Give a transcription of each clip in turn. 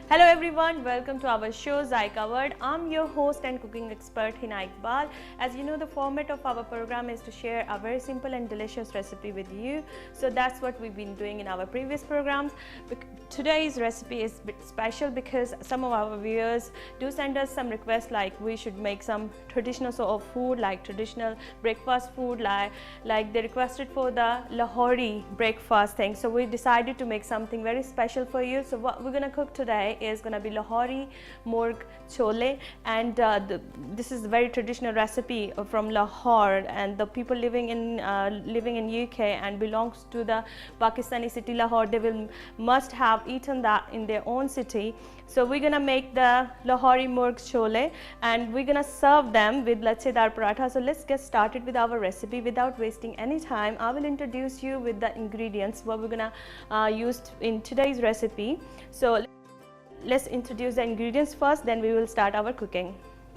Hello everyone, welcome to our show Zaiqa World. I'm your host and cooking expert Hina Iqbal. As you know, the format of our program is to share a very simple and delicious recipe with you. So that's what we've been doing in our previous programs. Today's recipe is a bit special because some of our viewers do send us some requests like we should make some traditional sort of food, like traditional breakfast food, like they requested for the Lahori breakfast thing. So we decided to make something very special for you. So what we're gonna cook today is going to be Lahori Murgh Cholay, and this is a very traditional recipe from Lahore, and the people living in UK and belongs to the Pakistani city Lahore, they must have eaten that in their own city. So we're gonna make the Lahori Murgh Cholay and we're gonna serve them with lachedar paratha. So let's get started with our recipe without wasting any time. I will introduce you with the ingredients what we're gonna use in today's recipe. So let's introduce the ingredients first, then we will start our cooking.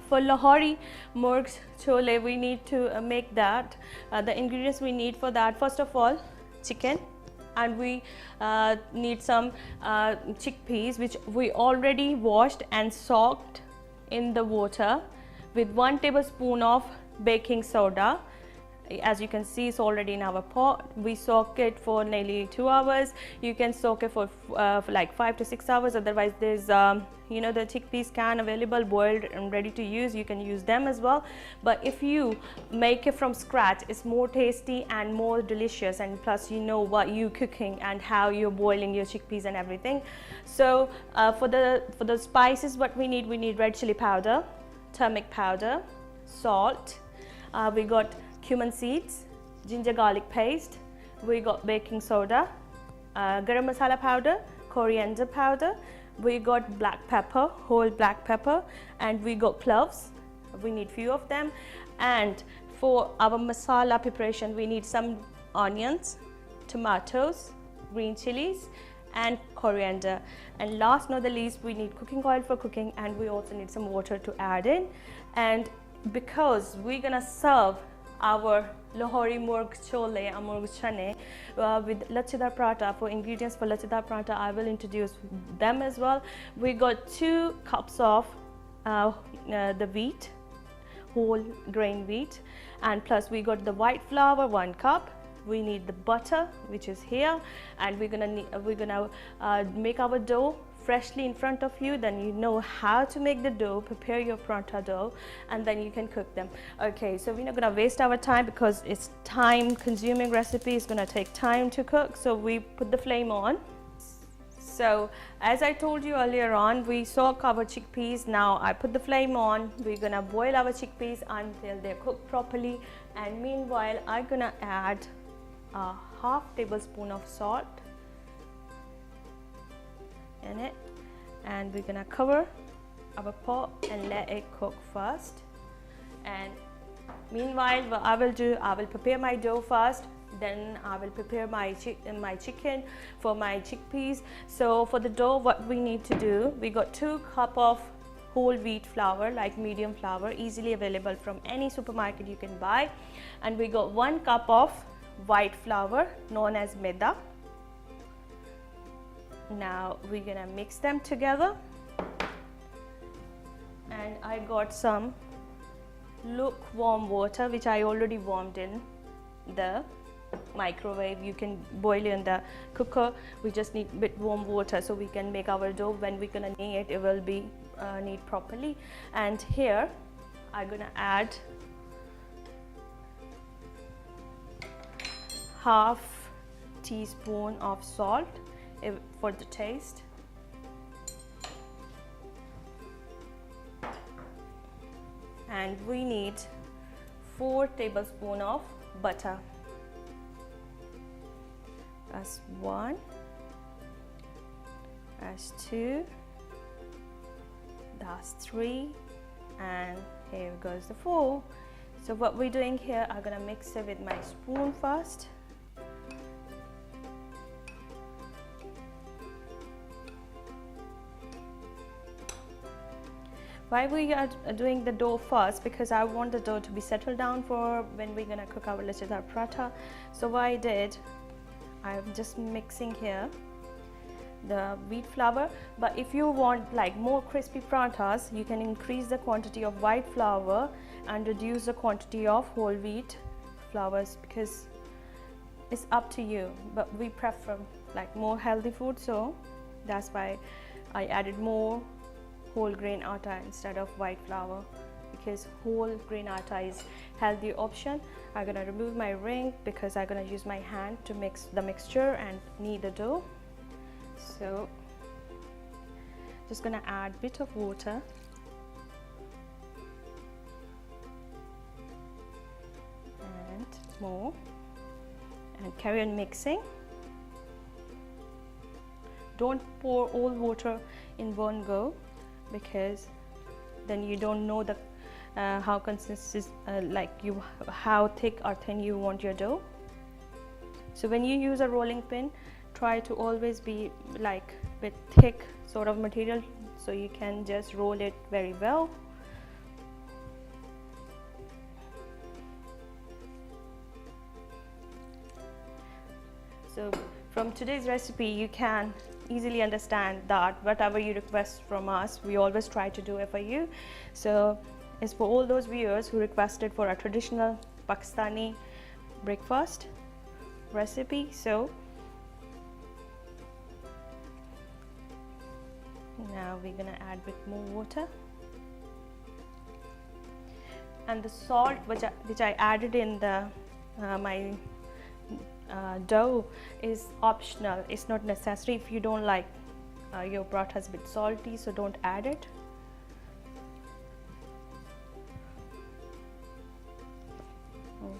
For Lahori Murgh Cholay, we need to make that. The ingredients we need for that, first of all, chicken, and we need some chickpeas which we already washed and soaked in the water with 1 tablespoon of baking soda. As you can see, it's already in our pot. We soak it for nearly 2 hours. You can soak it for like 5 to 6 hours. Otherwise, there's you know, the chickpeas can available boiled and ready to use. You can use them as well. But if you make it from scratch, it's more tasty and more delicious. And plus, you know what you're cooking and how you're boiling your chickpeas and everything. So for the spices, what we need red chili powder, turmeric powder, salt. We got cumin seeds, ginger garlic paste, we got baking soda, garam masala powder, coriander powder, we got black pepper, whole black pepper, and we got cloves. We need few of them. And for our masala preparation, we need some onions, tomatoes, green chilies, and coriander. And last not the least, we need cooking oil for cooking, and we also need some water to add in. And because we're gonna serve our Lahori Murgh Cholay and Murgh Chane with lachedar paratha. For ingredients for lachedar paratha, I will introduce them as well. We got 2 cups of the wheat, whole grain wheat, and plus we got the white flour, 1 cup. We need the butter, which is here, and we're gonna make our dough freshly in front of you. Then you know how to make the dough, prepare your paratha dough, and then you can cook them. Okay, so we're not gonna waste our time because it's time consuming recipe. It's gonna take time to cook, so we put the flame on. So as I told you earlier on, we soak our chickpeas. Now I put the flame on. We're gonna boil our chickpeas until they're cooked properly, and meanwhile I'm gonna add a half tablespoon of salt in it, and we're gonna cover our pot and let it cook first. And meanwhile, what I will do, I will prepare my dough first, then I will prepare my chicken for my chickpeas. So for the dough, what we need to do, we got 2 cups of whole wheat flour, like medium flour, easily available from any supermarket you can buy, and we got 1 cup of white flour known as maida. Now we're gonna mix them together, and I got some lukewarm water which I already warmed in the microwave. You can boil in the cooker. We just need a bit warm water so we can make our dough. When we're gonna knead it, it will be knead properly. And here I'm gonna add half teaspoon of salt for the taste, and we need 4 tablespoons of butter. That's 1, that's 2, that's 3, and here goes the 4. So what we're doing here, I'm gonna mix it with my spoon first. Why we are doing the dough first? Because I want the dough to be settled down for when we're gonna cook our lachedar paratha. So what I did, I'm just mixing here the wheat flour. But if you want like more crispy parathas, you can increase the quantity of white flour and reduce the quantity of whole wheat flours, because it's up to you, but we prefer like more healthy food, so that's why I added more whole grain atta instead of white flour, because whole grain atta is healthy option. I'm gonna remove my ring because I'm gonna use my hand to mix the mixture and knead the dough. So just gonna add a bit of water and more, and carry on mixing. Don't pour all water in one go, because then you don't know the how consistent, how thick or thin you want your dough. So when you use a rolling pin, try to always be like with thick sort of material, so you can just roll it very well. So from today's recipe, you can easily understand that whatever you request from us, we always try to do it for you. So it's for all those viewers who requested for a traditional Pakistani breakfast recipe. So now we're gonna add a bit more water, and the salt which I added in the my dough is optional. It's not necessary. If you don't like your parathas a bit salty, so don't add it.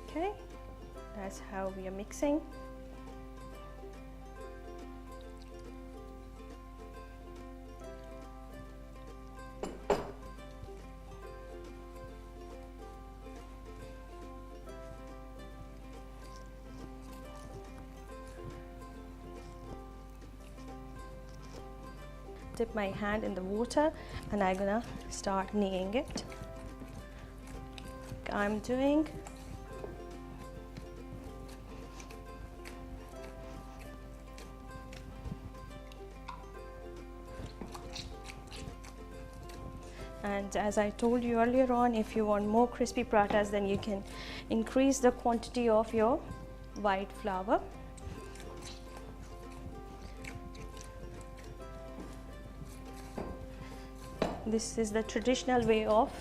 Okay, that's how we are mixing. Dip my hand in the water and I'm gonna start kneading it. Like I'm doing. And as I told you earlier on, if you want more crispy parathas, then you can increase the quantity of your white flour. This is the traditional way of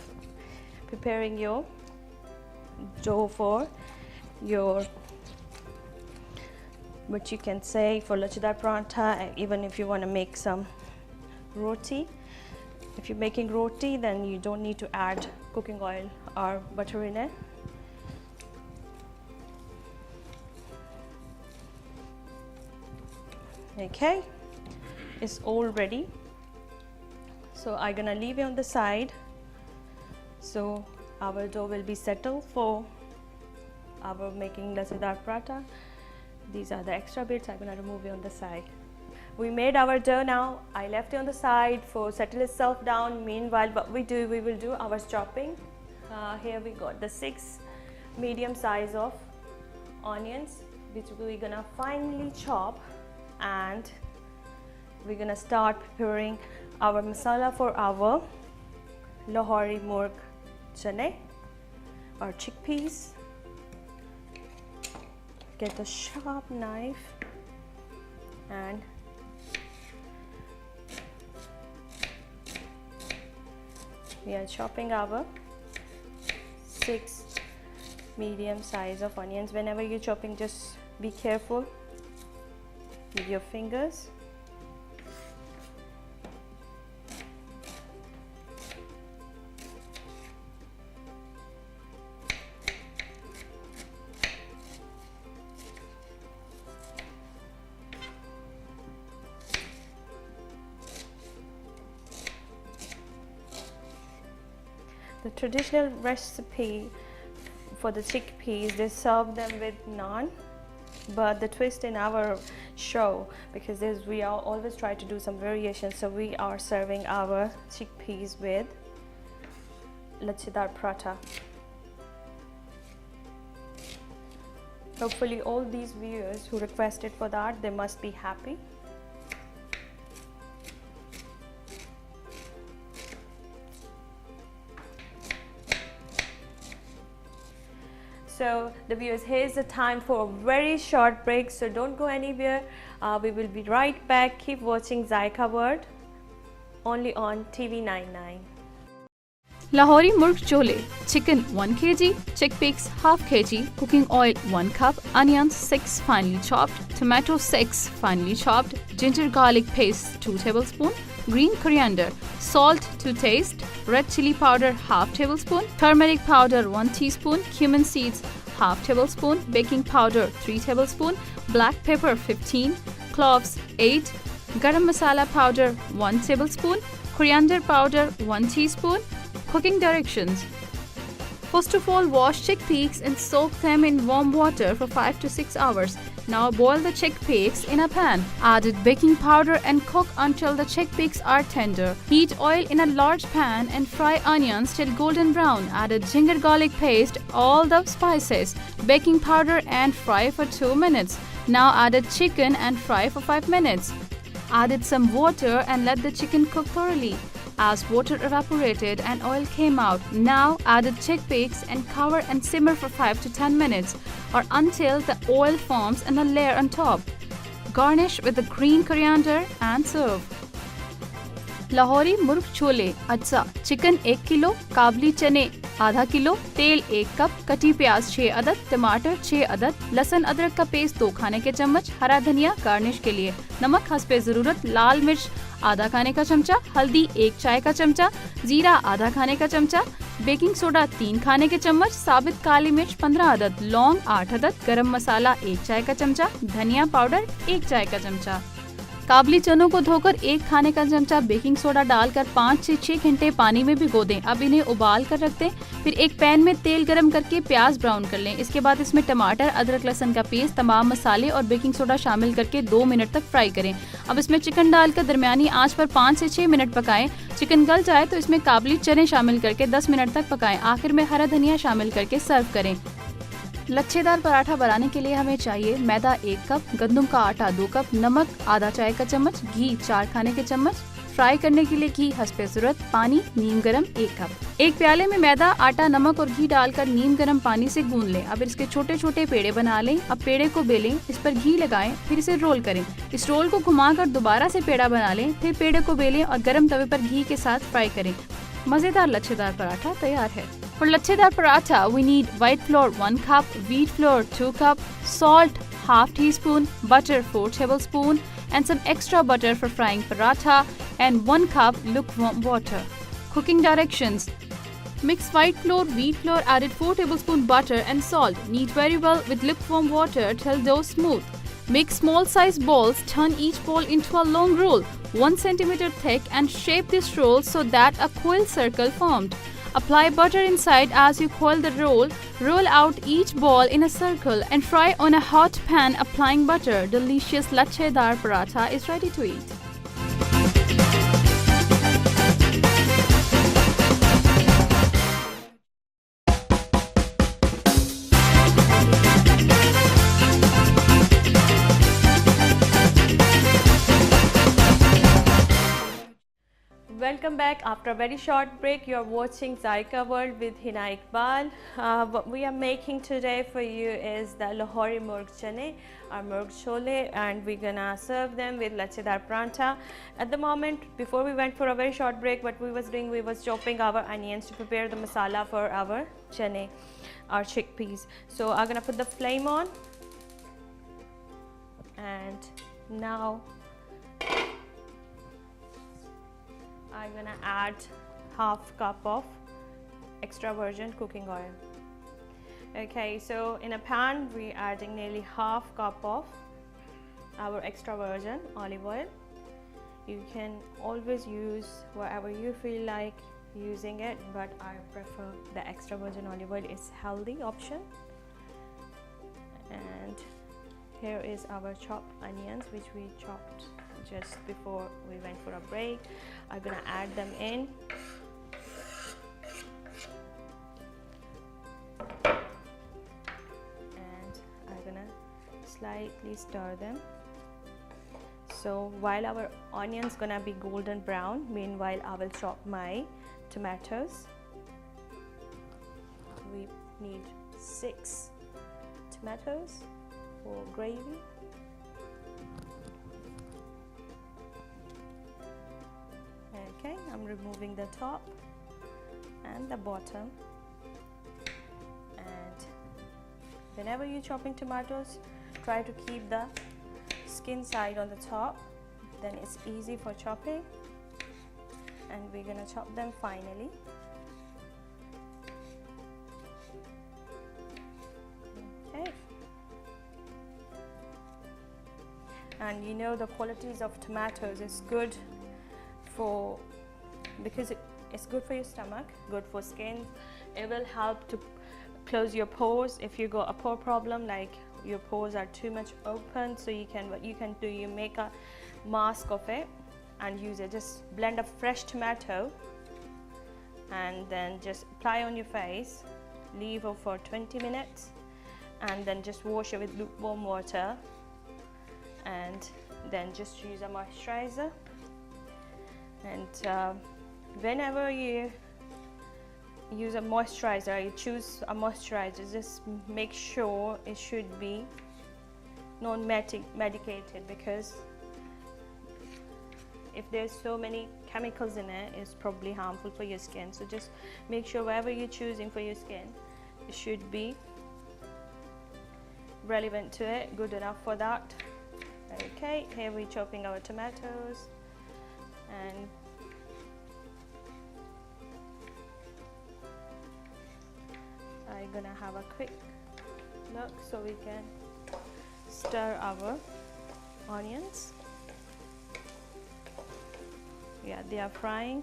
preparing your dough for your, what you can say, for lachidar paratha. Even if you want to make some roti, if you're making roti, then you don't need to add cooking oil or butter in it. Okay, it's all ready. So I'm gonna leave it on the side, so our dough will be settled for our making lachidar paratha. These are the extra bits. I'm gonna remove it on the side. We made our dough now. I left it on the side for settle itself down. Meanwhile, what we will do our chopping. Here we got the 6 medium size of onions, which we're gonna finely chop, and we're gonna start preparing our masala for our Lahori Murgh Cholay or chickpeas. Get a sharp knife and we are chopping our 6 medium size of onions. Whenever you're chopping, just be careful with your fingers. The traditional recipe for the chickpeas, they serve them with naan, but the twist in our show, because we are always try to do some variations, so we are serving our chickpeas with lachidar paratha. Hopefully all these viewers who requested for that, they must be happy. So the viewers, here's the time for a very short break, so don't go anywhere. We will be right back. Keep watching Zaiqa World only on TV 99. Lahori Murgh Cholay, chicken 1 kg, chickpeas half kg, cooking oil 1 cup, onions 6 finely chopped, tomato 6 finely chopped, ginger garlic paste 2 tablespoons, green coriander, salt to taste, red chili powder half tablespoon, turmeric powder 1 teaspoon, cumin seeds half tablespoon, baking powder 3 tablespoon, black pepper 15, cloves 8, garam masala powder 1 tablespoon, coriander powder 1 teaspoon. Cooking directions. First of all, wash chickpeas and soak them in warm water for 5 to 6 hours. Now boil the chickpeas in a pan. Add baking powder and cook until the chickpeas are tender. Heat oil in a large pan and fry onions till golden brown. Add ginger garlic paste, all the spices, baking powder and fry for 2 minutes. Now add chicken and fry for 5 minutes. Added some water and let the chicken cook thoroughly. As water evaporated and oil came out, now added chickpeas and cover and simmer for 5 to 10 minutes or until the oil forms in a layer on top. Garnish with the green coriander and serve. Lahori Murgh Cholay अच्छा chicken 1 kilo, काबली चने आधा kilo, तेल 1 cup, कटी प्याज 6 अदद, टमाटर 6 अदद, लहसुन अदरक का पेस्ट 2 खाने के चम्मच, हरा धनिया गार्निश के लिए, नमक हस्बे ज़रूरत, लाल मिर्च आधा खाने का चमचा, हल्दी 1 चाय का चमचा, जीरा आधा खाने का चमचा, बेकिंग सोडा 3 खाने के चम्मच, साबित काली मिर्च 15 अदद, लौंग 8 अदद, गरम मसाला 1 चाय का चमचा, धनिया पाउडर 1 चाय का चमचा। काबली चनों को धोकर 1 खाने का चमचा बेकिंग सोडा डालकर 5 से 6 घंटे पानी में भिगो दें। अब इन्हें उबाल कर रख दें। फिर एक पैन में तेल गरम करके प्याज ब्राउन कर लें। इसके बाद इसमें टमाटर, अदरक, लहसुन का पेस्ट, तमाम मसाले और बेकिंग सोडा शामिल करके 2 मिनट तक फ्राई करें। अब इसमें चिकन डालकर दरमियानी आंच पर 5 से 6 मिनट पकाएं। चिकन गल जाए तो इसमें काबली चने शामिल करके 10 मिनट तक पकाएं। आखिर में हरा धनिया शामिल करके सर्व करें। लच्छेदार पराठा बनाने के लिए हमें चाहिए मैदा 1 कप, गंदम का आटा 2 कप, नमक आधा चाय का चम्मच, घी 4 खाने के चम्मच, फ्राई करने के लिए घी हस्बे ज़रूरत, पानी नीम गरम 1 कप। एक प्याले में मैदा, आटा, नमक और घी डालकर नीम गरम पानी से गूंद लें। अब इसके छोटे छोटे पेड़े बना लें। अब पेड़े को बेलें, इस पर घी लगाएं, फिर इसे रोल करें। इस रोल को घुमाकर दोबारा से पेड़ा बना लें, फिर पेड़े को बेलें और गर्म तवे पर घी के साथ फ्राई करें। मज़ेदार लच्छेदार पराठा तैयार है। For lachhedar paratha, we need white flour 1 cup, wheat flour 2 cup, salt half teaspoon, butter 4 tablespoon, and some extra butter for frying paratha, and 1 cup lukewarm water. Cooking directions: mix white flour, wheat flour, added 4 tablespoon butter and salt. Knead very well with lukewarm water till dough smooth. Make small size balls. Turn each ball into a long roll, 1 centimeter thick, and shape this roll so that a coil circle formed. Apply butter inside as you coil the roll. Roll out each ball in a circle and fry on a hot pan applying butter. Delicious lachhedar paratha is ready to eat. Welcome back after a very short break. You're watching Zaiqa World with Hina Iqbal. What we are making today for you is the Lahori Murgh Cholay or Murgh Cholay, and we're gonna serve them with lachhedar paratha. At the moment, before we went for a very short break, what we was doing, we was chopping our onions to prepare the masala for our chane, our chickpeas. So I'm gonna put the flame on, and now I'm gonna add half cup of extra virgin cooking oil. Okay, so in a pan we're adding nearly half cup of our extra virgin olive oil. You can always use whatever you feel like using it, but I prefer the extra virgin olive oil. It's healthy option. And here is our chopped onions, which we chopped just before we went for a break. I'm gonna add them in. And I'm gonna slightly stir them. So while our onions gonna be golden brown, meanwhile I will chop my tomatoes. We need 6 tomatoes for gravy. Okay, I'm removing the top and the bottom. And whenever you're chopping tomatoes, try to keep the skin side on the top, then it's easy for chopping. And we're gonna chop them finely. Okay. And you know the qualities of tomatoes is good for, because it's good for your stomach, good for skin. It will help to close your pores if you got a pore problem, like your pores are too much open. So what you can do, you make a mask of it and use it. Just blend a fresh tomato and then just apply on your face, leave it for 20 minutes, and then just wash it with lukewarm water, and then just use a moisturizer. And whenever you use a moisturizer, you choose a moisturizer, just make sure it should be non-medicated, because if there's so many chemicals in it, it's probably harmful for your skin. So just make sure whatever you're choosing for your skin, it should be relevant to it, good enough for that. Okay, here we're chopping our tomatoes, and I'm gonna have a quick look so we can stir our onions. Yeah, they are frying.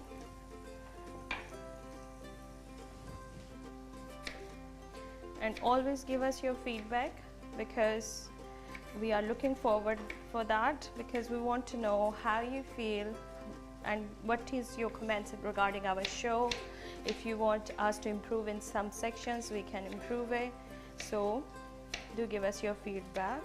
And always give us your feedback, because we are looking forward for that, because we want to know how you feel and what is your comments regarding our show. If you want us to improve in some sections, we can improve it. So do give us your feedback.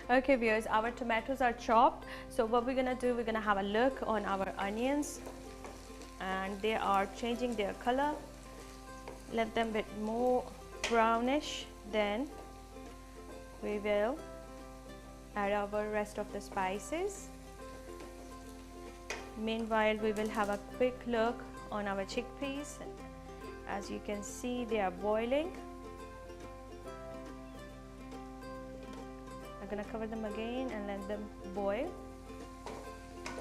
Okay viewers, our tomatoes are chopped. So what we're gonna do, we're gonna have a look on our onions, and they are changing their color. Let them bit more brownish, then we will add our rest of the spices. Meanwhile, we will have a quick look on our chickpeas. As you can see, they are boiling. I'm gonna cover them again and let them boil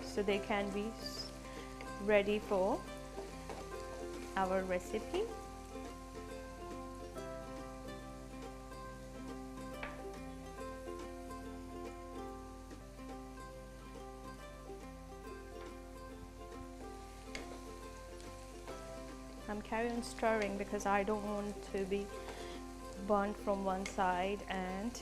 so they can be ready for our recipe. I'm carrying on stirring because I don't want to be burnt from one side. And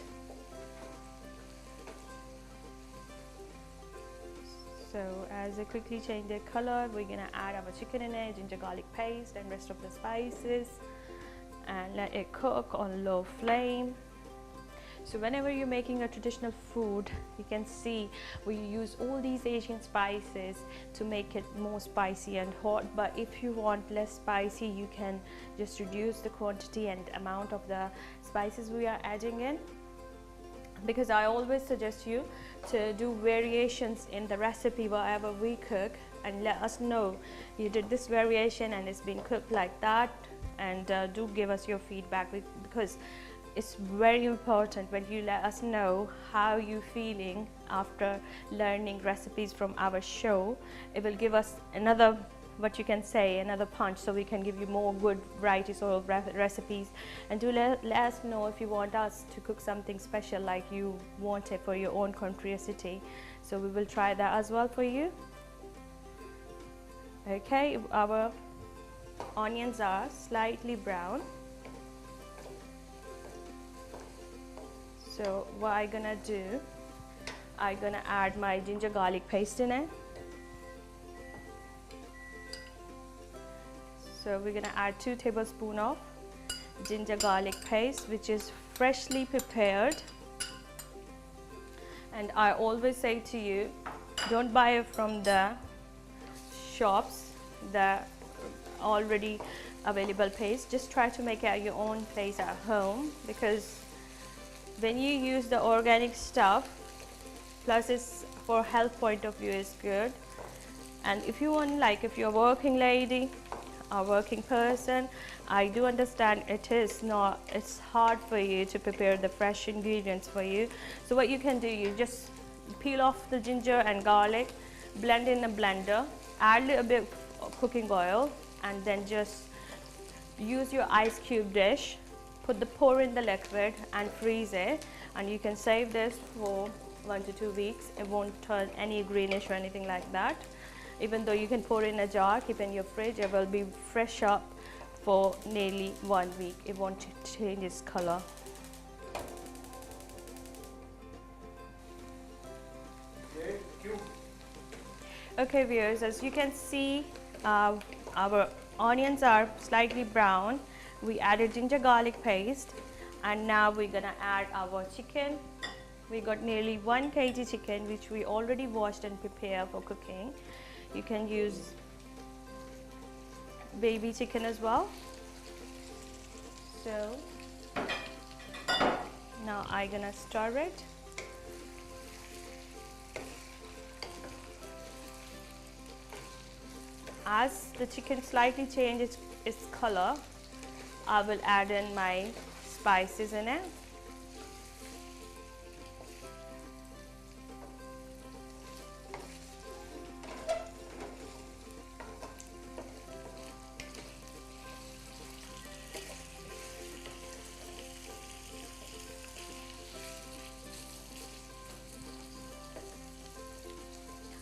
so as they quickly change their color, we're gonna add our chicken in it, ginger garlic paste and rest of the spices, and let it cook on low flame. So whenever you're making a traditional food, you can see we use all these Asian spices to make it more spicy and hot. But if you want less spicy, you can just reduce the quantity and amount of the spices we are adding in, because I always suggest you to do variations in the recipe wherever we cook, and let us know you did this variation and it's been cooked like that, and do give us your feedback, because it's very important when you let us know how you're feeling after learning recipes from our show. It will give us another, what you can say, another punch, so we can give you more good varieties of recipes. And do let us know if you want us to cook something special like you want it for your own country or city. So we will try that as well for you. Okay, our onions are slightly brown. So what I'm gonna do, I'm gonna add my ginger garlic paste in it. So we're gonna add 2 tablespoons of ginger garlic paste, which is freshly prepared. And I always say to you, don't buy it from the shops, the already available paste. Just try to make it your own paste at home, because when you use the organic stuff, plus it's for health point of view is good. And if you want, like if you're a working lady, a working person, I do understand it's hard for you to prepare the fresh ingredients for you. So what you can do, you just peel off the ginger and garlic, blend in a blender, add a little bit of cooking oil, and then just use your ice cube dish, pour in the liquid and freeze it, and you can save this for 1 to 2 weeks. It won't turn any greenish or anything like that. Even though you can pour in a jar, keep in your fridge, it will be fresh up for nearly 1 week. It won't change its color. Okay viewers, as you can see, our onions are slightly brown. We added ginger garlic paste, and now we're gonna add our chicken. We got nearly 1 kg chicken, which we already washed and prepared for cooking. You can use baby chicken as well. So now I'm gonna stir it. As the chicken slightly changes its color, I will add in my spices in it.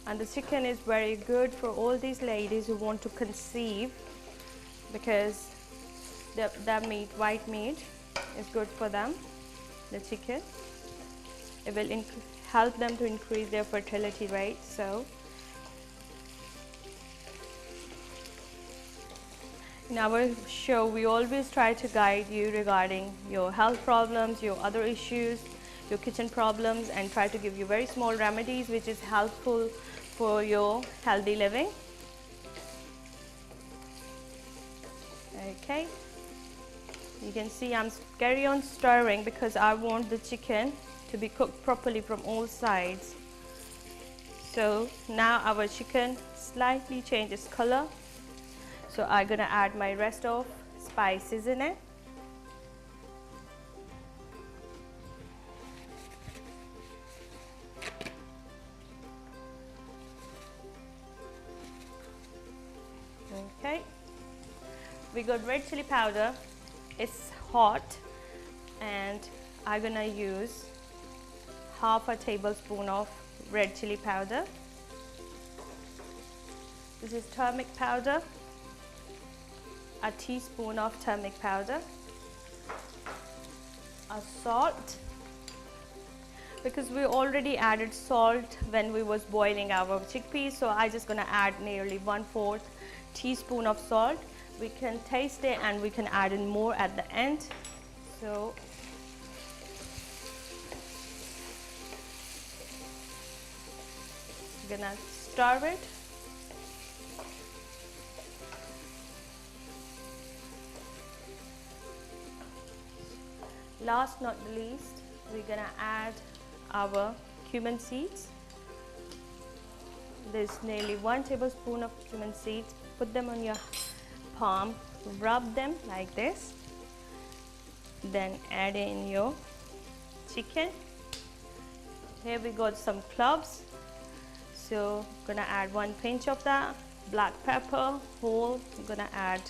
And the chicken is very good for all these ladies who want to conceive, because the meat, white meat, is good for them, the chicken. It will help them to increase their fertility rate. So in our show, we always try to guide you regarding your health problems, your other issues, your kitchen problems, and try to give you very small remedies which is helpful for your healthy living. Okay, you can see I'm carry on stirring because I want the chicken to be cooked properly from all sides. So now our chicken slightly changes color, so I'm gonna add my rest of spices in it. Okay, we got red chili powder. It's hot, and I'm gonna use half a tablespoon of red chili powder. This is turmeric powder, a teaspoon of turmeric powder, a salt, because we already added salt when we was boiling our chickpeas, so I just gonna add nearly 1/4 teaspoon of salt. We can taste it and we can add in more at the end. So I'm gonna stir it. Last not the least, we're gonna add our cumin seeds. There's nearly 1 tablespoon of cumin seeds. Put them on your palm, rub them like this, then add in your chicken. Here we got some cloves, so I'm gonna add 1 pinch of that. Black pepper whole, I'm gonna add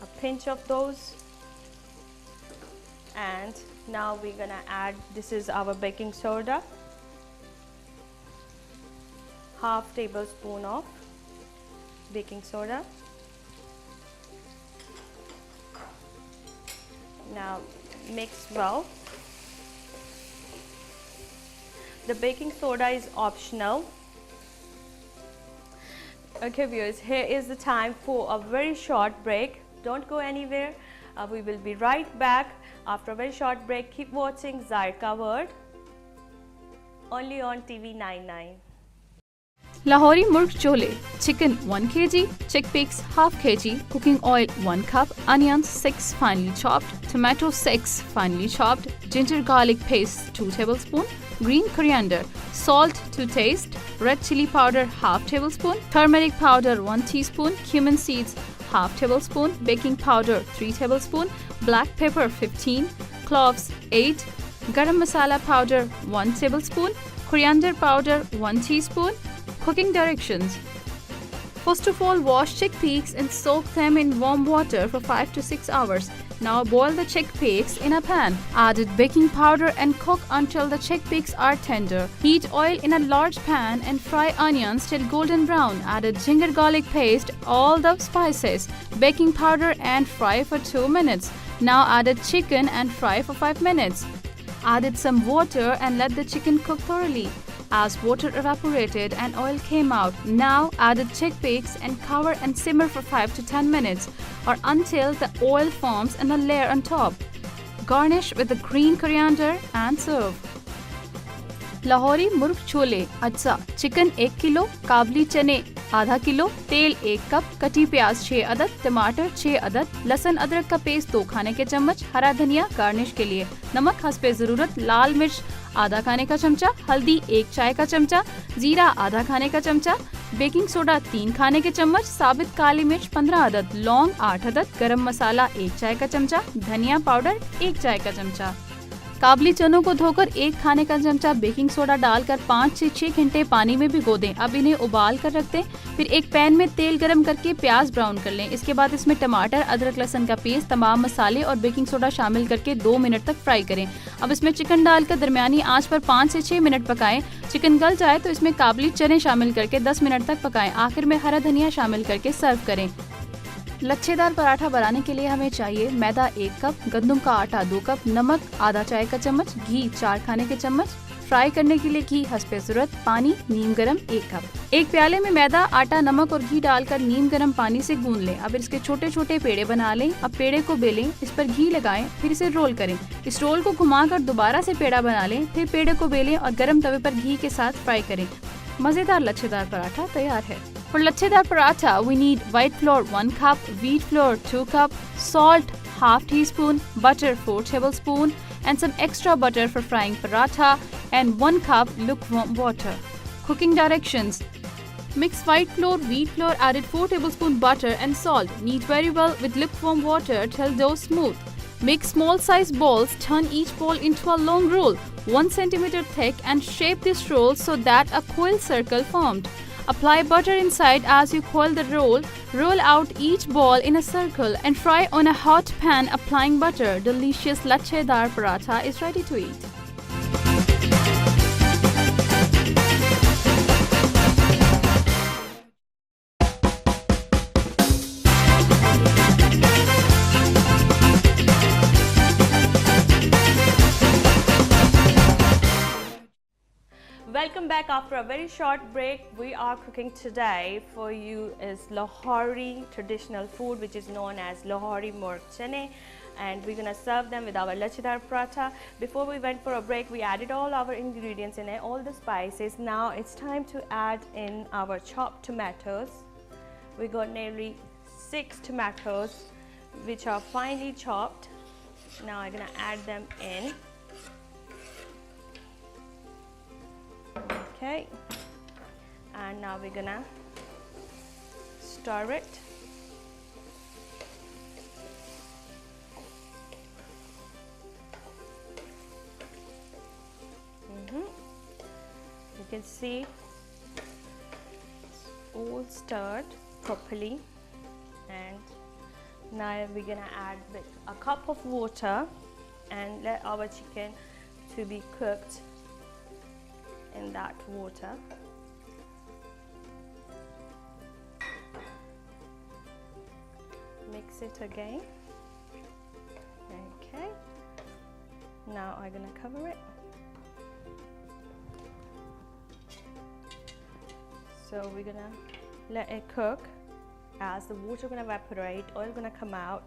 a pinch of those. And now we're gonna add, this is our baking soda, half tablespoon of baking soda. Now mix well. The baking soda is optional. Okay viewers, here is the time for a very short break. Don't go anywhere. We will be right back after a very short break. Keep watching Zaiqa World only on TV 99. Lahori Murgh Cholay, chicken 1 kg, chickpeas half kg, cooking oil 1 cup, onions 6 finely chopped, tomato 6 finely chopped, ginger garlic paste 2 tablespoon, green coriander, salt to taste, red chili powder half tablespoon, turmeric powder 1 teaspoon, cumin seeds half tablespoon, baking powder 3 tablespoon, black pepper 15, cloves 8, garam masala powder 1 tablespoon, coriander powder 1 teaspoon. Cooking directions. First of all, wash chickpeas and soak them in warm water for 5 to 6 hours. Now boil the chickpeas in a pan. Add baking powder and cook until the chickpeas are tender. Heat oil in a large pan and fry onions till golden brown. Add ginger garlic paste, all the spices, baking powder and fry for 2 minutes. Now add chicken and fry for 5 minutes. Added some water and let the chicken cook thoroughly. As water evaporated and oil came out, now added chickpeas and cover and simmer for 5 to 10 minutes or until the oil forms in a layer on top. Garnish with the green coriander and serve. Lahori Murgh Cholay अच्छा chicken 1 kilo, काबली चने आधा kilo, तेल 1 cup, कटी प्याज 6 अदद, टमाटर 6 अदद, लहसुन अदरक का पेस्ट 2 खाने के चम्मच, हरा धनिया गार्निश के लिए, नमक हस्बे ज़रूरत, लाल मिर्च आधा खाने का चमचा, हल्दी 1 चाय का चमचा, जीरा आधा खाने का चमचा, बेकिंग सोडा 3 खाने के चम्मच, साबित काली मिर्च 15 अदद, लौंग 8 अदद, गरम मसाला 1 चाय का चमचा, धनिया पाउडर 1 चाय का चमचा। काबली चनों को धोकर 1 खाने का चमचा बेकिंग सोडा डालकर 5 से 6 घंटे पानी में भिगो दें। अब इन्हें उबाल कर रख दें। फिर एक पैन में तेल गरम करके प्याज ब्राउन कर लें। इसके बाद इसमें टमाटर, अदरक, लहसुन का पेस्ट, तमाम मसाले और बेकिंग सोडा शामिल करके 2 मिनट तक फ्राई करें। अब इसमें चिकन डालकर दरमियानी आंच पर 5 से 6 मिनट पकाएं। चिकन गल जाए तो इसमें काबली चने शामिल करके 10 मिनट तक पकाएं। आखिर में हरा धनिया शामिल करके सर्व करें। लच्छेदार पराठा बनाने के लिए हमें चाहिए मैदा 1 कप, गंदम का आटा 2 कप, नमक आधा चाय का चम्मच, घी 4 खाने के चम्मच, फ्राई करने के लिए घी हस्बे ज़रूरत, पानी नीम गरम 1 कप। एक प्याले में मैदा, आटा, नमक और घी डालकर नीम गरम पानी से गूंद लें। अब इसके छोटे छोटे पेड़े बना लें। अब पेड़े को बेलें, इस पर घी लगाएं, फिर इसे रोल करें। इस रोल को घुमाकर दोबारा से पेड़ा बना लें, फिर पेड़े को बेलें और गर्म तवे पर घी के साथ फ्राई करें। मज़ेदार लच्छेदार पराठा तैयार है। For lachhedar paratha, we need white flour 1 cup, wheat flour 2 cup, salt half teaspoon, butter 4 tablespoon, and some extra butter for frying paratha, and 1 cup lukewarm water. Cooking directions. Mix white flour, wheat flour, added 4 tablespoon butter and salt. Knead very well with lukewarm water till dough smooth. Make small size balls, turn each ball into a long roll, 1 centimeter thick, and shape this roll so that a coil circle formed. Apply butter inside as you coil the roll. Roll out each ball in a circle and fry on a hot pan applying butter. Delicious lachhedar paratha is ready to eat. Welcome back after a very short break. We are cooking today for you is Lahori traditional food, which is known as Lahori Murgh Cholay, and we're gonna serve them with our lachhedar paratha. Before we went for a break, we added all our ingredients in it, all the spices. Now it's time to add in our chopped tomatoes. We got nearly 6 tomatoes, which are finely chopped. Now I'm gonna add them in. Okay, and now we're gonna stir it. You can see it's all stirred properly, and now we're gonna add a cup of water and let our chicken to be cooked in that water. Mix it again. Okay, now I'm gonna cover it. So we're gonna let it cook. As the water gonna evaporate, oil gonna come out,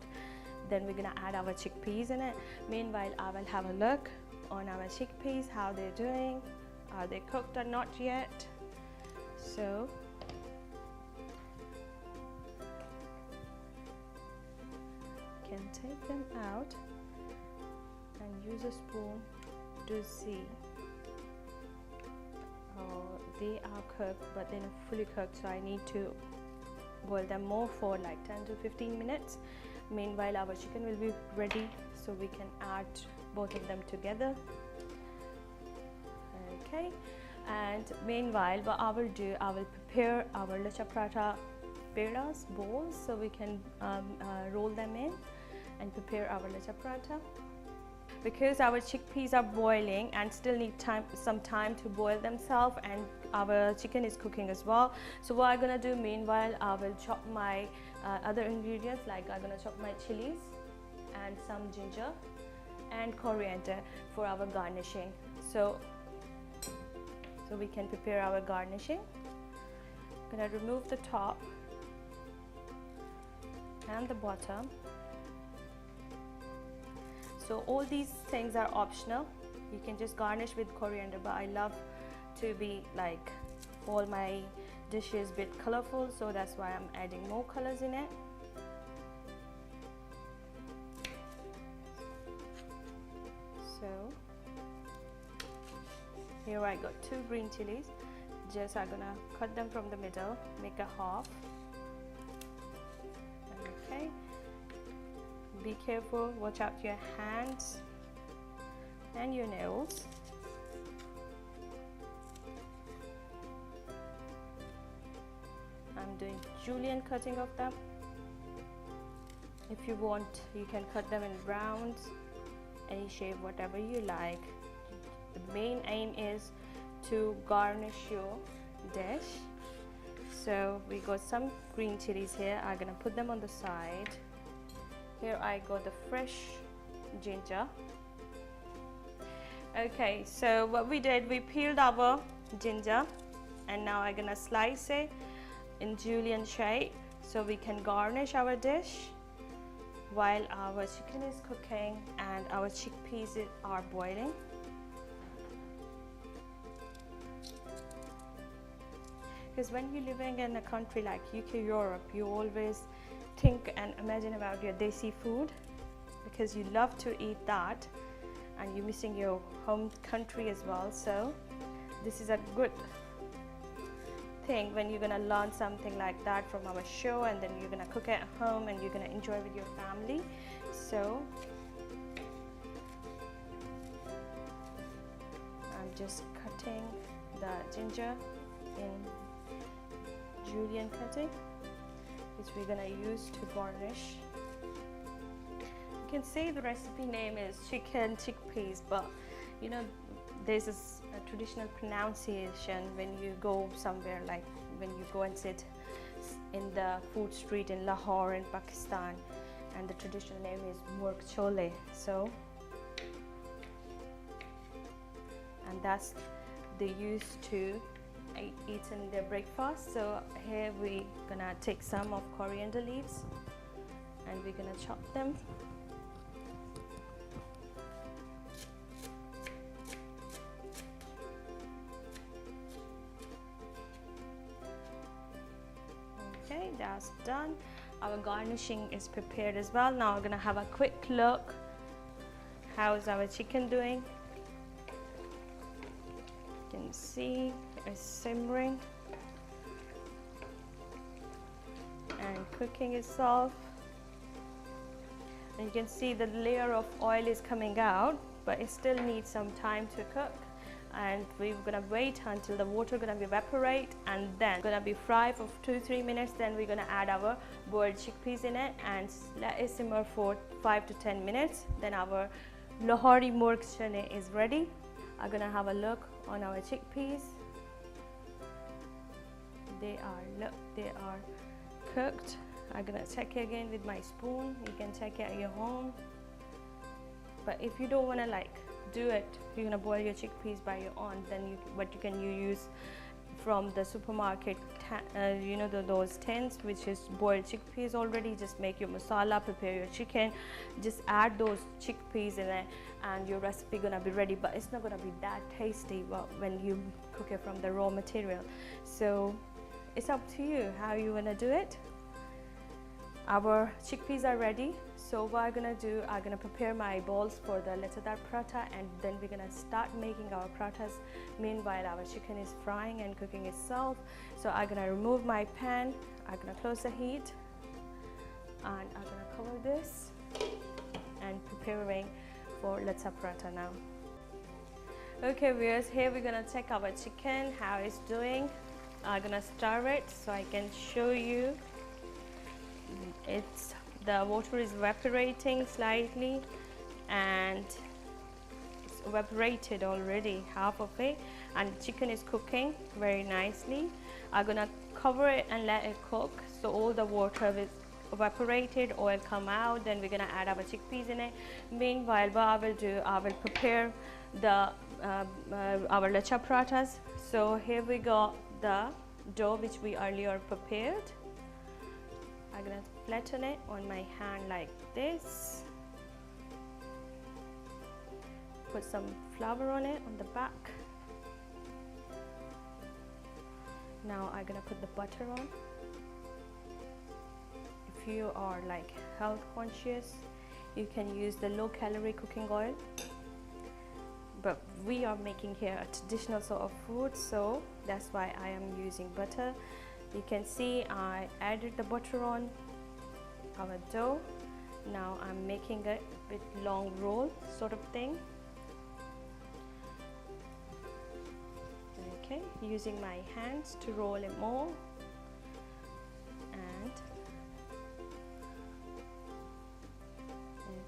then we're gonna add our chickpeas in it. Meanwhile, I will have a look on our chickpeas, how they're doing. Are they cooked or not yet? So you can take them out and use a spoon to see. They are cooked, but they're not fully cooked, so I need to boil them more for like 10 to 15 minutes. Meanwhile, our chicken will be ready, so we can add both of them together. Okay, and meanwhile, what I will do, I will prepare our lacha paratha pedas balls, so we can roll them in and prepare our lacha paratha. Because our chickpeas are boiling and still need some time to boil themselves, and our chicken is cooking as well. So what I'm gonna do, meanwhile, I will chop my other ingredients, like I'm gonna chop my chilies and some ginger and coriander for our garnishing. So we can prepare our garnishing. I'm gonna remove the top and the bottom. So all these things are optional. You can just garnish with coriander, but I love to be like all my dishes a bit colorful, so that's why I'm adding more colors in it. So here I got 2 green chilies. Just I'm gonna cut them from the middle, make a half. Okay. Be careful, watch out your hands and your nails. I'm doing julienne cutting of them. If you want, you can cut them in rounds, any shape, whatever you like. The main aim is to garnish your dish. So we got some green chilies here. I'm gonna put them on the side. Here I got the fresh ginger. Okay, so what we did, we peeled our ginger, and now I'm gonna slice it in julienne shape so we can garnish our dish while our chicken is cooking and our chickpeas are boiling. Because when you're living in a country like UK, Europe, you always think and imagine about your desi food, because you love to eat that and you're missing your home country as well. So this is a good thing when you're gonna learn something like that from our show, and then you're gonna cook at home and you're gonna enjoy with your family. So I'm just cutting the ginger in julienne cutting, which we're gonna use to garnish. You can say the recipe name is chicken chickpeas, but you know there's a traditional pronunciation when you go somewhere, like when you go and sit in the food street in Lahore in Pakistan, and the traditional name is Murgh Cholay. So, and that's they used to eat in their breakfast. So here we're gonna take some of coriander leaves and we're gonna chop them. Okay, that's done. Our garnishing is prepared as well. Now we're gonna have a quick look. How's our chicken doing? You can see it's simmering and cooking itself, and you can see the layer of oil is coming out, but it still needs some time to cook. And we're gonna wait until the water gonna evaporate, and then gonna be fry for 2-3 minutes. Then we're gonna add our boiled chickpeas in it and let it simmer for 5 to 10 minutes. Then our Lahori Murgh Cholay is ready. I'm gonna have a look on our chickpeas. They are cooked. I'm gonna check it again with my spoon. You can check it at your home, but if you don't want to like do it, you're gonna boil your chickpeas by your own, then you use from the supermarket, you know, those tins which is boiled chickpeas already. Just make your masala, prepare your chicken, just add those chickpeas in it, and your recipe gonna be ready. But it's not gonna be that tasty when you cook it from the raw material. So it's up to you how you wanna do it. Our chickpeas are ready, so what I'm gonna do, I'm gonna prepare my balls for the lettadar paratha, and then we're gonna start making our parathas. Meanwhile, our chicken is frying and cooking itself. So I'm gonna remove my pan, I'm gonna close the heat, and I'm gonna cover this and preparing for lettadar paratha now. Okay viewers, here we're gonna check our chicken, how it's doing. I'm gonna stir it so I can show you. The water is evaporating slightly, and it's evaporated already, half of it, and the chicken is cooking very nicely. I'm gonna cover it and let it cook so all the water is evaporated, oil come out. Then we're gonna add our chickpeas in it. Meanwhile, what I will do, I will prepare our lecha parathas. So here we got the dough which we earlier prepared. I'm gonna flatten it on my hand like this. Put some flour on it on the back. Now I'm gonna put the butter on. If you are like health conscious, you can use the low calorie cooking oil, but we are making here a traditional sort of food, so that's why I am using butter. You can see I added the butter on our dough. Now I'm making it with long roll sort of thing. Okay, using my hands to roll it more, and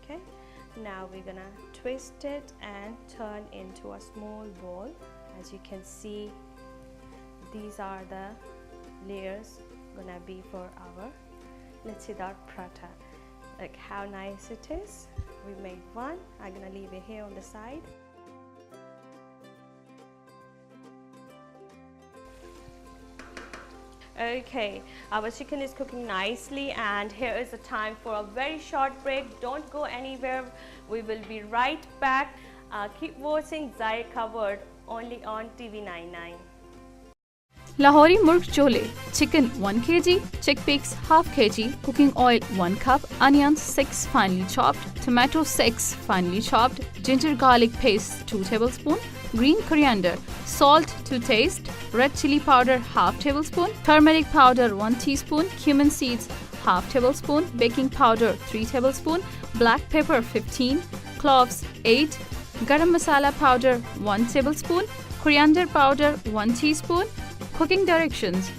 okay, now we're gonna twist it and turn into a small ball. As you can see, these are the layers gonna be for our lettadar paratha. Like how nice it is. We made one. I'm gonna leave it here on the side. Okay, our chicken is cooking nicely, and here is the time for a very short break. Don't go anywhere. We will be right back. Keep watching Zaiqa World only on TV99. Lahori Murgh Cholay, chicken 1 kg, chickpeas half kg, cooking oil 1 cup, onions 6 finely chopped, tomato 6 finely chopped, ginger garlic paste 2 tablespoons, green coriander, salt to taste, red chili powder half tablespoon, turmeric powder 1 teaspoon, cumin seeds half tablespoon, baking powder 3 tablespoon, black pepper 15, cloves 8, garam masala powder 1 tablespoon, coriander powder 1 teaspoon. Cooking directions.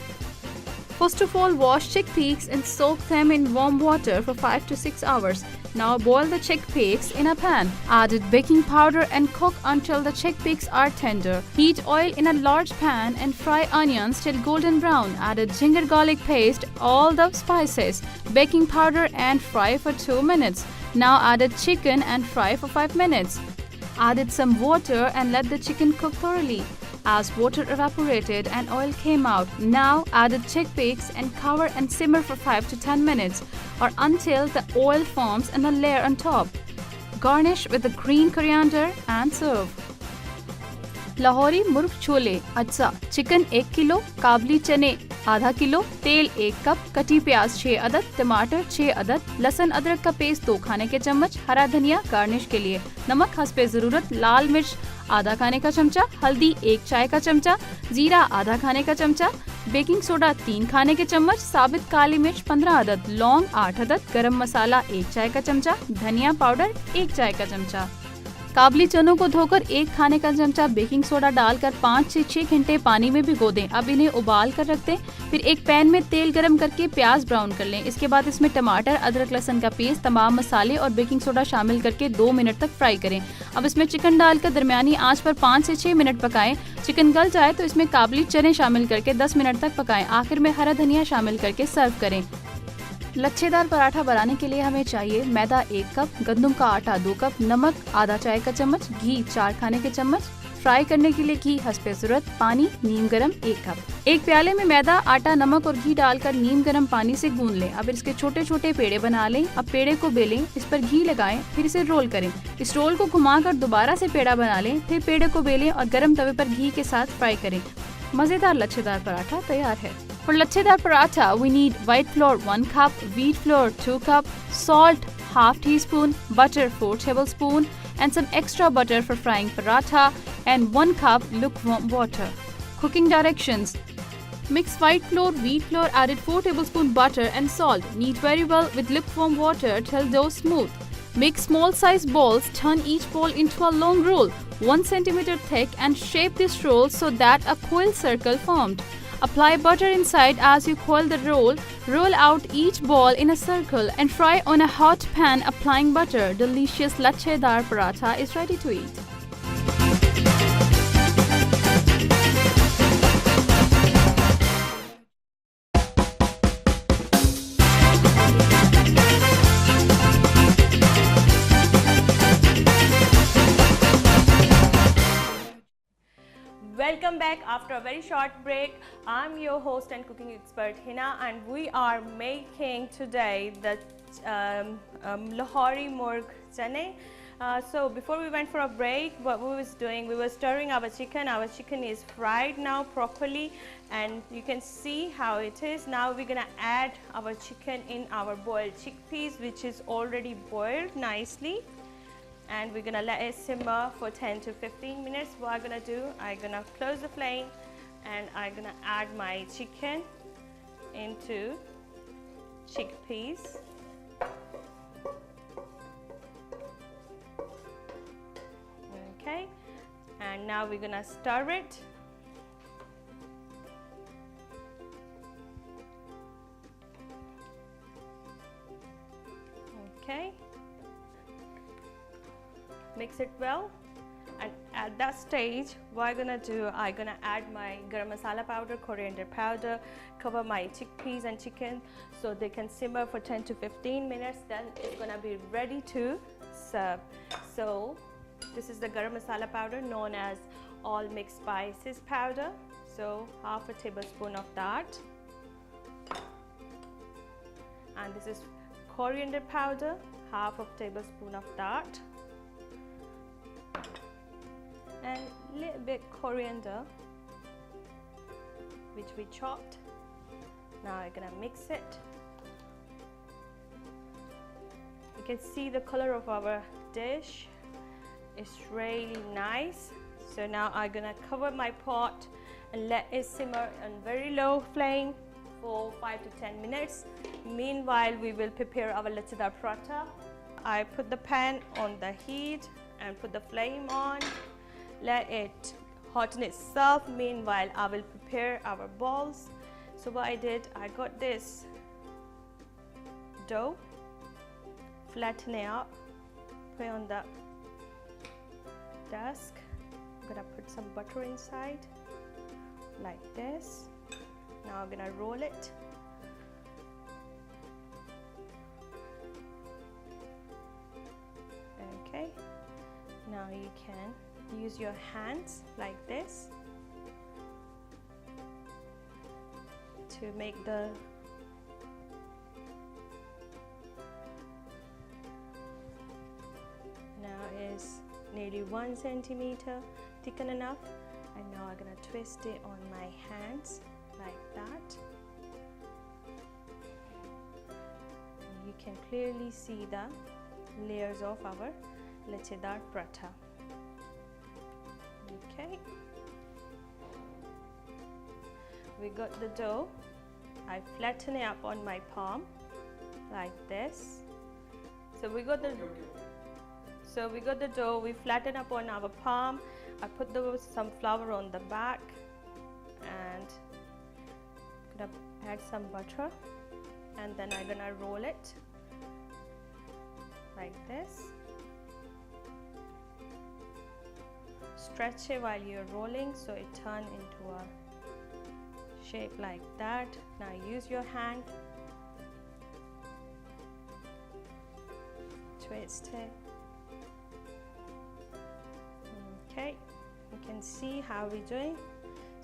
First of all, wash chickpeas and soak them in warm water for 5 to 6 hours. Now boil the chickpeas in a pan. Add baking powder and cook until the chickpeas are tender. Heat oil in a large pan and fry onions till golden brown. Add ginger garlic paste, all the spices, baking powder, and fry for 2 minutes. Now add chicken and fry for 5 minutes. Added some water and let the chicken cook thoroughly. As water evaporated and oil came out, now added chickpeas and cover and simmer for 5 to 10 minutes or until the oil forms in a layer on top. Garnish with the green coriander and serve. Lahori Murgh Cholay अच्छा chicken 1 kilo, काबली चने आधा kilo, तेल 1 cup, कटी प्याज 6 अदद, टमाटर 6 अदद, लहसुन अदरक का पेस्ट 2 खाने के चम्मच, हरा धनिया गार्निश के लिए, नमक हस्बे ज़रूरत, लाल मिर्च आधा खाने का चमचा, हल्दी 1 चाय का चमचा, जीरा आधा खाने का चमचा, बेकिंग सोडा 3 खाने के चम्मच, साबित काली मिर्च 15 अदद, लौंग 8 अदद, गरम मसाला 1 चाय का चमचा, धनिया पाउडर 1 चाय का चमचा। काबली चनों को धोकर 1 खाने का चमचा बेकिंग सोडा डालकर 5 से 6 घंटे पानी में भिगो दें। अब इन्हें उबाल कर रख दें। फिर एक पैन में तेल गरम करके प्याज ब्राउन कर लें। इसके बाद इसमें टमाटर, अदरक, लहसुन का पेस्ट, तमाम मसाले और बेकिंग सोडा शामिल करके 2 मिनट तक फ्राई करें। अब इसमें चिकन डालकर दरमियानी आंच पर 5 से 6 मिनट पकाएं। चिकन गल जाए तो इसमें काबली चने शामिल करके 10 मिनट तक पकाएं। आखिर में हरा धनिया शामिल करके सर्व करें। लच्छेदार पराठा बनाने के लिए हमें चाहिए मैदा 1 कप, गंदम का आटा 2 कप, नमक आधा चाय का चम्मच, घी 4 खाने के चम्मच, फ्राई करने के लिए घी हस्बे ज़रूरत, पानी, नीम गरम 1 कप। एक प्याले में मैदा, आटा, नमक और घी डालकर नीम गरम पानी से गूंद लें। अब इसके छोटे छोटे पेड़े बना लें। अब पेड़े को बेलें, इस पर घी लगाएं, फिर इसे रोल करें। इस रोल को घुमाकर दोबारा से पेड़ा बना लें, फिर पेड़े को बेलें और गरम तवे पर घी के साथ फ्राई करें। मजेदार लच्छेदार पराठा तैयार है। For lachhedar paratha, we need white flour 1 cup, wheat flour 2 cup, salt half teaspoon, butter 4 tablespoon, and some extra butter for frying paratha, and 1 cup lukewarm water. Cooking directions: mix white flour, wheat flour, added 4 tablespoon butter and salt. Knead very well with lukewarm water till dough smooth. Make small size balls. Turn each ball into a long roll, 1 centimeter thick, and shape this roll so that a coil circle formed. Apply butter inside as you coil the roll. Roll out each ball in a circle and fry on a hot pan applying butter. Delicious lachedar paratha is ready to eat. Welcome back after a very short break. I'm your host and cooking expert Hina, and we are making today the Lahori Murgh Cholay. So before we went for a break, what we was doing, we were stirring our chicken. Our chicken is fried now properly, and you can see how it is. Now we're gonna add our chicken in our boiled chickpeas, which is already boiled nicely. And we're gonna let it simmer for 10 to 15 minutes. What I'm gonna do, I'm gonna close the flame and I'm gonna add my chicken into chickpeas. Okay, and now we're gonna stir it. Okay. Mix it well, and at that stage what I'm gonna do, I'm gonna add my garam masala powder, coriander powder, cover my chickpeas and chicken so they can simmer for 10 to 15 minutes. Then it's gonna be ready to serve. So this is the garam masala powder known as all mixed spices powder, so half a tablespoon of that, and this is coriander powder, half of tablespoon of that, and a little bit coriander which we chopped. Now I'm gonna mix it. You can see the color of our dish is really nice. So now I'm gonna cover my pot and let it simmer on very low flame for 5 to 10 minutes. Meanwhile, we will prepare our lachedar paratha. I put the pan on the heat and put the flame on. Let it hotten itself. Meanwhile, I will prepare our balls. So what I did, I got this dough, flatten it up, put it on the desk. I'm gonna put some butter inside like this. Now I'm gonna roll it. Okay, now you can use your hands like this to make the now is nearly 1 centimeter thick enough, and now I'm gonna twist it on my hands like that. And you can clearly see the layers of our lachedar paratha. Okay, we got the dough. I flatten it up on my palm like this. So we got the dough. We flatten up on our palm. I put some flour on the back, and gonna add some butter, and then I'm gonna roll it like this. Stretch it while you're rolling so it turns into a shape like that. Now use your hand, twist it. Okay, you can see how we're doing.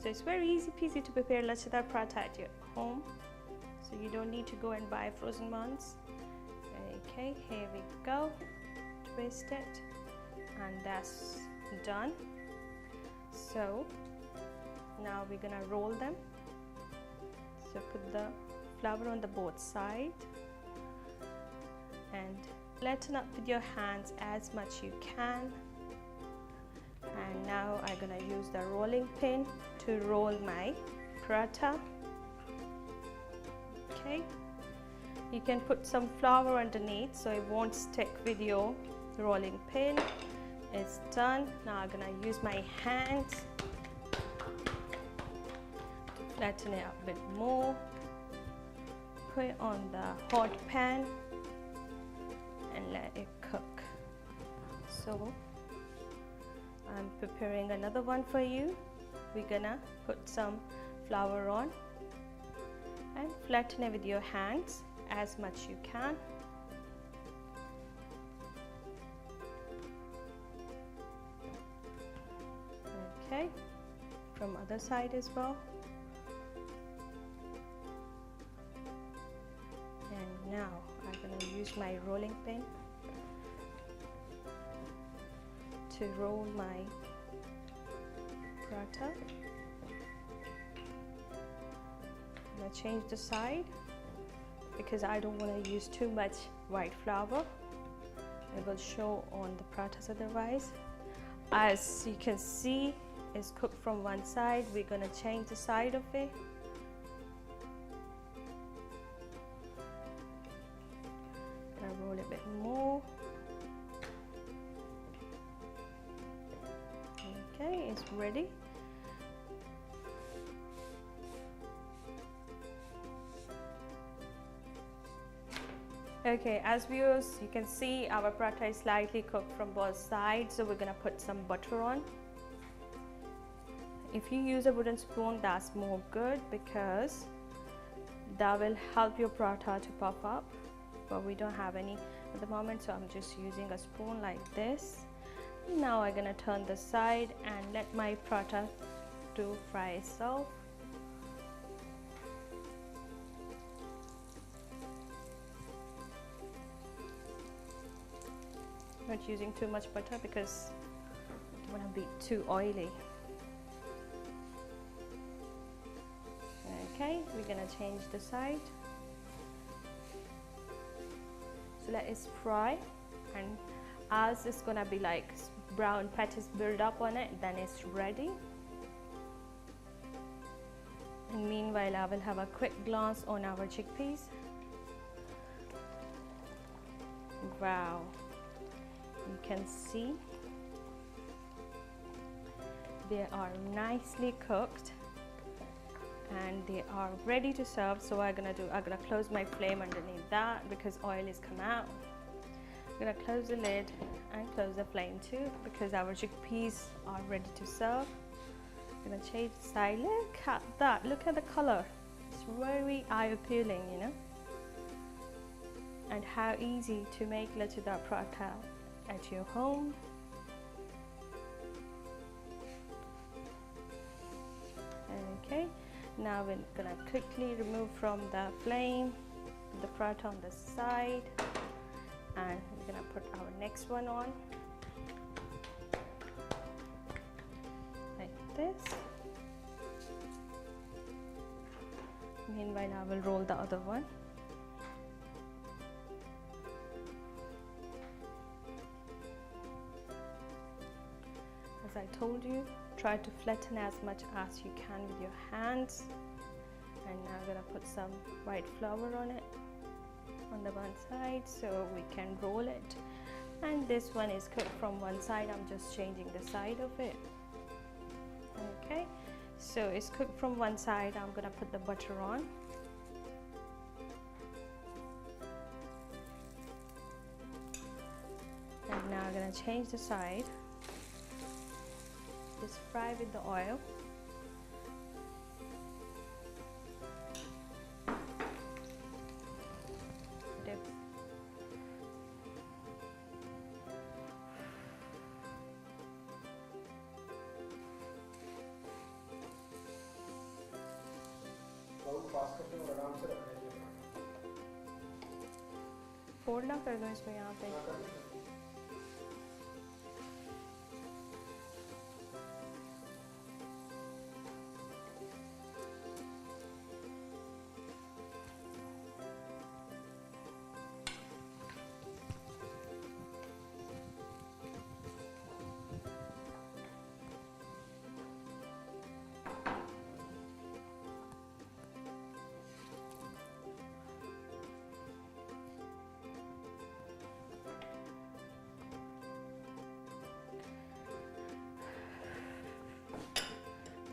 So it's very easy peasy to prepare lachadar paratha at your home. So you don't need to go and buy frozen ones. Okay, here we go. Twist it, and that's done. So now we're gonna roll them. So put the flour on the both sides and flatten up with your hands as much you can. And now I'm gonna use the rolling pin to roll my paratha. Okay, you can put some flour underneath so it won't stick with your rolling pin. It's done. Now I'm gonna use my hands to flatten it up a bit more. Put it on the hot pan and let it cook. So I'm preparing another one for you. We're gonna put some flour on and flatten it with your hands as much you can. Okay, from other side as well. And now I'm going to use my rolling pin to roll my paratha. I'm going to change the side because I don't want to use too much white flour. It will show on the parathas otherwise. As you can see, it's cooked from one side. We're going to change the side of it. Gonna roll it a bit more. Okay, it's ready. Okay, as viewers, you can see our paratha is slightly cooked from both sides, so we're gonna put some butter on. If you use a wooden spoon, that's more good because that will help your paratha to puff up, but we don't have any at the moment, so I'm just using a spoon like this. Now I'm gonna turn the side and let my paratha to fry itself. Not using too much butter because I don't want to be too oily. Okay, we're gonna change the side. So let it fry, and as it's gonna be like brown patches build up on it, then it's ready. And meanwhile, I will have a quick glance on our chickpeas. Wow, you can see they are nicely cooked and they are ready to serve. So I'm gonna close my flame underneath that because oil is come out. I'm gonna close the lid and close the flame too because our chickpeas are ready to serve. I'm gonna change the side. Look at that, look at the color. It's very eye appealing, you know. And how easy to make lachadar paratha at your home. Okay, now we're gonna quickly remove from the flame the paratha on the side, and we're gonna put our next one on like this. Meanwhile, I will roll the other one. As I told you, try to flatten as much as you can with your hands. And now I'm gonna put some white flour on it on the one side so we can roll it. And this one is cooked from one side. I'm just changing the side of it. Okay, so it's cooked from one side. I'm gonna put the butter on. And now I'm gonna change the side. Just fry with the oil. Dip. Fold ना कर दूँ इसको यहाँ पे।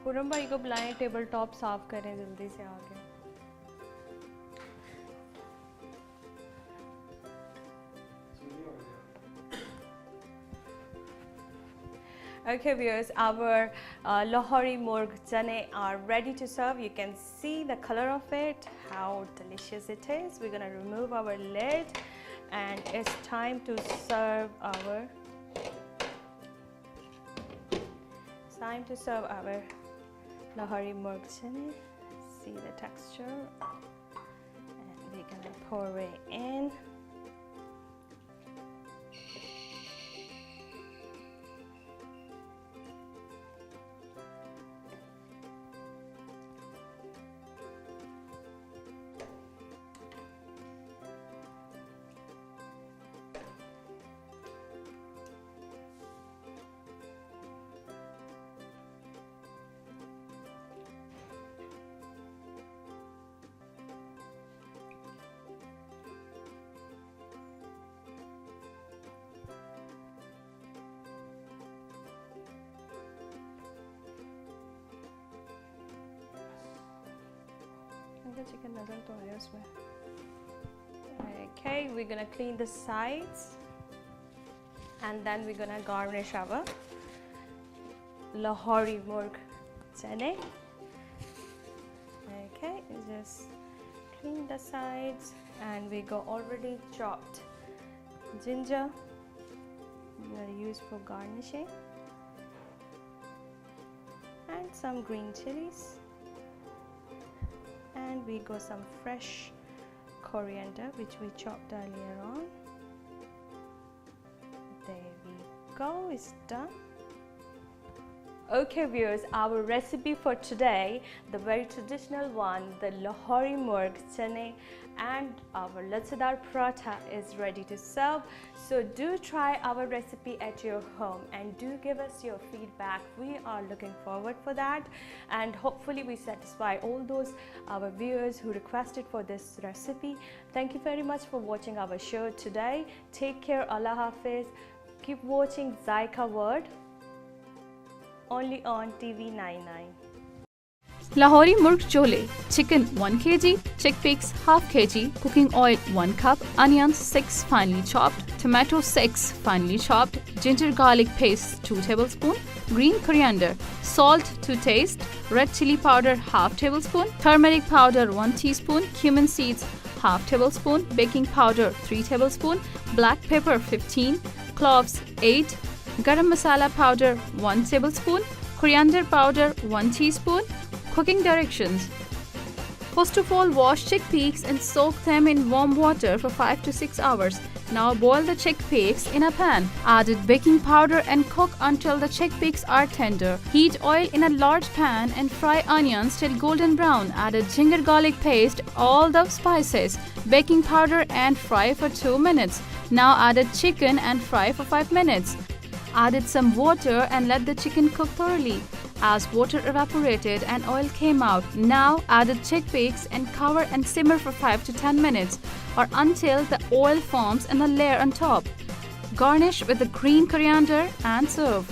खुरम भाई को बुलाएं, table top साफ करें जल्दी से आके। Okay viewers, our Lahori Murgh Cholay are ready to serve. You can see the color of it, how delicious it is. We're gonna remove our lid and it's time to serve our Lahori Murgh Cholay. See the texture, and we're gonna pour it in. Chicken okay, we're gonna clean the sides and then we're gonna garnish our Lahori Murgh Cholay. Okay, just clean the sides and we got already chopped ginger we're gonna use for garnishing and some green chilies. And we got some fresh coriander which we chopped earlier on. There we go, it's done. Okay viewers, our recipe for today, the very traditional one, the Lahori Murgh Cholay and our latsadar paratha is ready to serve. So do try our recipe at your home and do give us your feedback. We are looking forward for that, and hopefully we satisfy all those our viewers who requested for this recipe. Thank you very much for watching our show today. Take care, Allah Hafiz. Keep watching Zaiqa World only on TV 99. Lahori Murgh Cholay, chicken 1 kg, chickpeas half kg, cooking oil 1 cup, onions 6 finely chopped, tomato 6 finely chopped, ginger garlic paste 2 tablespoon, green coriander, salt to taste, red chili powder half tablespoon, turmeric powder 1 teaspoon, cumin seeds half tablespoon, baking powder 3 tablespoon, black pepper 15, cloves 8, garam masala powder 1 tablespoon, coriander powder 1 teaspoon. Cooking directions. First of all, wash chickpeas and soak them in warm water for 5 to 6 hours. Now boil the chickpeas in a pan. Add baking powder and cook until the chickpeas are tender. Heat oil in a large pan and fry onions till golden brown. Add ginger garlic paste, all the spices, baking powder and fry for 2 minutes. Now add chicken and fry for 5 minutes. Added some water and let the chicken cook thoroughly. As water evaporated and oil came out, now added chickpeas and cover and simmer for 5 to 10 minutes or until the oil forms in a layer on top. Garnish with the green coriander and serve.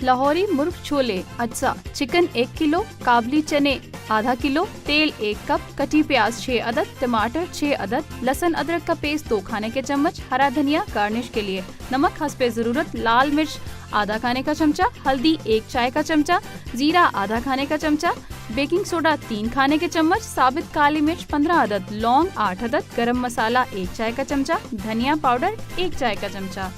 Lahori Murgh Cholay अच्छा chicken 1 kilo, काबली चने आधा kilo, तेल 1 cup, कटी प्याज 6 अदद, टमाटर 6 अदद, लहसुन अदरक का पेस्ट 2 खाने के चम्मच, हरा धनिया गार्निश के लिए, नमक हस्बे ज़रूरत, लाल मिर्च आधा खाने का चमचा, हल्दी 1 चाय का चमचा, जीरा आधा खाने का चमचा, बेकिंग सोडा 3 खाने के चम्मच, साबित काली मिर्च 15 अदद, लौंग 8 अदद, गरम मसाला 1 चाय का चमचा, धनिया पाउडर 1 चाय का चमचा.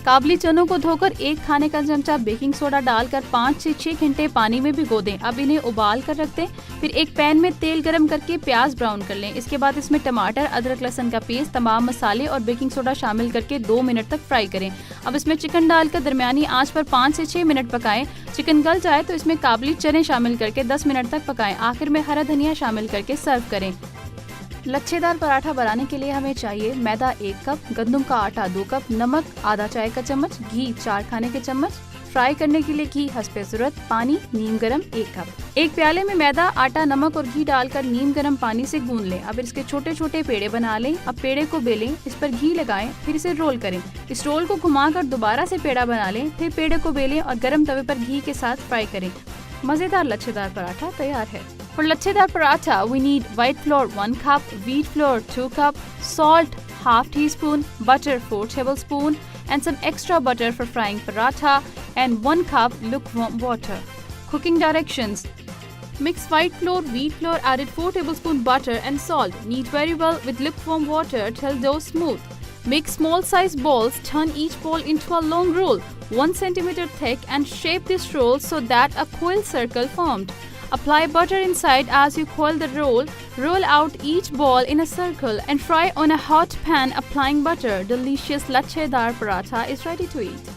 काबली चनों को धोकर 1 खाने का चमचा बेकिंग सोडा डालकर 5 से 6 घंटे पानी में भिगो दें। अब इन्हें उबाल कर रख दें। फिर एक पैन में तेल गरम करके प्याज ब्राउन कर लें। इसके बाद इसमें टमाटर, अदरक लहसुन का पेस्ट, तमाम मसाले और बेकिंग सोडा शामिल करके 2 मिनट तक फ्राई करें। अब इसमें चिकन डालकर दरमियानी आंच पर 5 से 6 मिनट पकाएं। चिकन गल जाए तो इसमें काबली चने शामिल करके 10 मिनट तक पकाएं। आखिर में हरा धनिया शामिल करके सर्व करें। लच्छेदार पराठा बनाने के लिए हमें चाहिए मैदा 1 कप, गंदम का आटा 2 कप, नमक आधा चाय का चम्मच, घी 4 खाने के चम्मच, फ्राई करने के लिए घी हस्बे ज़रूरत, पानी नीम गरम 1 कप। एक प्याले में मैदा, आटा, नमक और घी डालकर नीम गरम पानी से गूंद लें। अब इसके छोटे छोटे पेड़े बना लें। अब पेड़े को बेलें, इस पर घी लगाएं, फिर इसे रोल करें। इस रोल को घुमाकर दोबारा से पेड़ा बना लें, फिर पेड़े को बेलें और गर्म तवे पर घी के साथ फ्राई करें। मजेदार लच्छेदार पराठा तैयार है। For लच्छेदार paratha, we need white flour 1 cup, wheat flour 2 cup, salt half teaspoon, butter 4 tablespoon, and some extra butter for frying paratha, and 1 cup lukewarm water. Cooking directions: mix white flour, wheat flour, added 4 tablespoon butter and salt. Knead very well with lukewarm water till dough smooth. Make small size balls. Turn each ball into a long roll, 1 centimeter thick, and shape this roll so that a coil circle formed. Apply butter inside as you coil the roll. Roll out each ball in a circle and fry on a hot pan applying butter. Delicious lachhedar paratha is ready to eat.